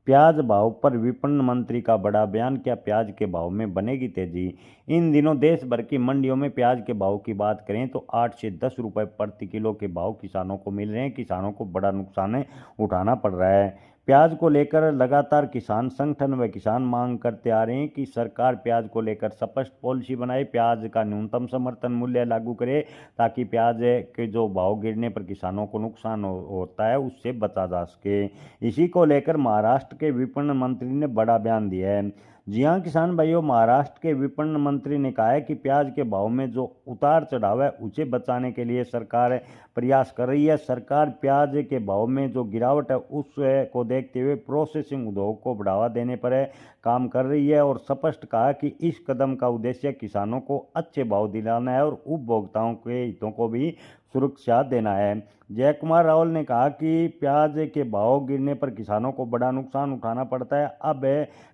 प्याज भाव पर विपणन मंत्री का बड़ा बयान, क्या प्याज के भाव में बनेगी तेजी। इन दिनों देश भर की मंडियों में प्याज के भाव की बात करें तो 8 से 10 रुपए प्रति किलो के भाव किसानों को मिल रहे हैं। किसानों को बड़ा नुकसान उठाना पड़ रहा है। प्याज को लेकर लगातार किसान संगठन व किसान मांग करते आ रहे हैं कि सरकार प्याज को लेकर स्पष्ट पॉलिसी बनाए, प्याज का न्यूनतम समर्थन मूल्य लागू करे ताकि प्याज के जो भाव गिरने पर किसानों को नुकसान होता है उससे बचा जा सके। इसी को लेकर महाराष्ट्र के विपणन मंत्री ने बड़ा बयान दिया है। जी हां किसान भाइयों, महाराष्ट्र के विपणन मंत्री ने कहा है कि प्याज के भाव में जो उतार चढ़ाव है उसे बचाने के लिए सरकार प्रयास कर रही है। सरकार प्याज के भाव में जो गिरावट है उसको देखते हुए प्रोसेसिंग उद्योग को बढ़ावा देने पर काम कर रही है और स्पष्ट कहा कि इस कदम का उद्देश्य किसानों को अच्छे भाव दिलाना है और उपभोक्ताओं के हितों को भी सुरक्षा देना है। जयकुमार रावल ने कहा कि प्याज के भाव गिरने पर किसानों को बड़ा नुकसान उठाना पड़ता है। अब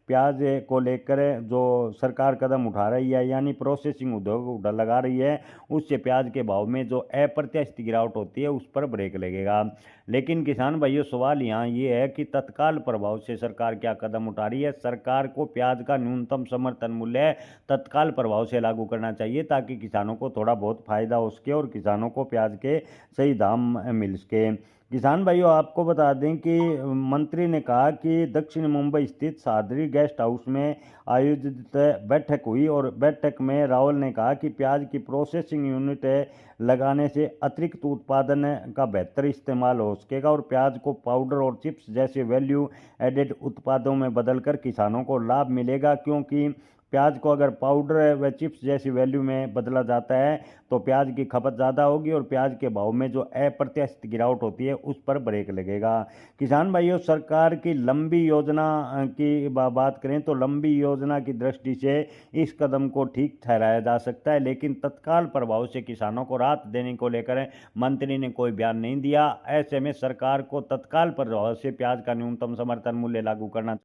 प्याज को लेकर जो सरकार कदम उठा रही है यानी प्रोसेसिंग उद्योग लगा रही है उससे प्याज के भाव में जो अप्रत्याशित गिरावट होती है उस पर ब्रेक लगेगा। लेकिन किसान भाइयों, सवाल यहाँ ये है कि तत्काल प्रभाव से सरकार क्या कदम उठा रही है। सरकार को प्याज का न्यूनतम समर्थन मूल्य तत्काल प्रभाव से लागू करना चाहिए ताकि किसानों को थोड़ा बहुत फायदा हो सके और किसानों को प्याज के सही दाम मिल सके। किसान भाइयों, आपको बता दें कि मंत्री ने कहा कि दक्षिण मुंबई स्थित सादरी गेस्ट हाउस में आयोजित बैठक हुई और बैठक में रावल ने कहा कि प्याज की प्रोसेसिंग यूनिट लगाने से अतिरिक्त उत्पादन का बेहतर इस्तेमाल हो सकेगा और प्याज को पाउडर और चिप्स जैसे वैल्यू एडेड उत्पादों में बदलकर किसानों को लाभ मिलेगा, क्योंकि प्याज को अगर पाउडर व चिप्स जैसी वैल्यू में बदला जाता है तो प्याज की खपत ज़्यादा होगी और प्याज के भाव में जो अप्रत्याशित गिरावट होती है उस पर ब्रेक लगेगा। किसान भाइयों, सरकार की लंबी योजना की बात करें तो लंबी योजना की दृष्टि से इस कदम को ठीक ठहराया जा सकता है, लेकिन तत्काल प्रभाव से किसानों को राहत देने को लेकर मंत्री ने कोई बयान नहीं दिया। ऐसे में सरकार को तत्काल प्रभाव से प्याज का न्यूनतम समर्थन मूल्य लागू करना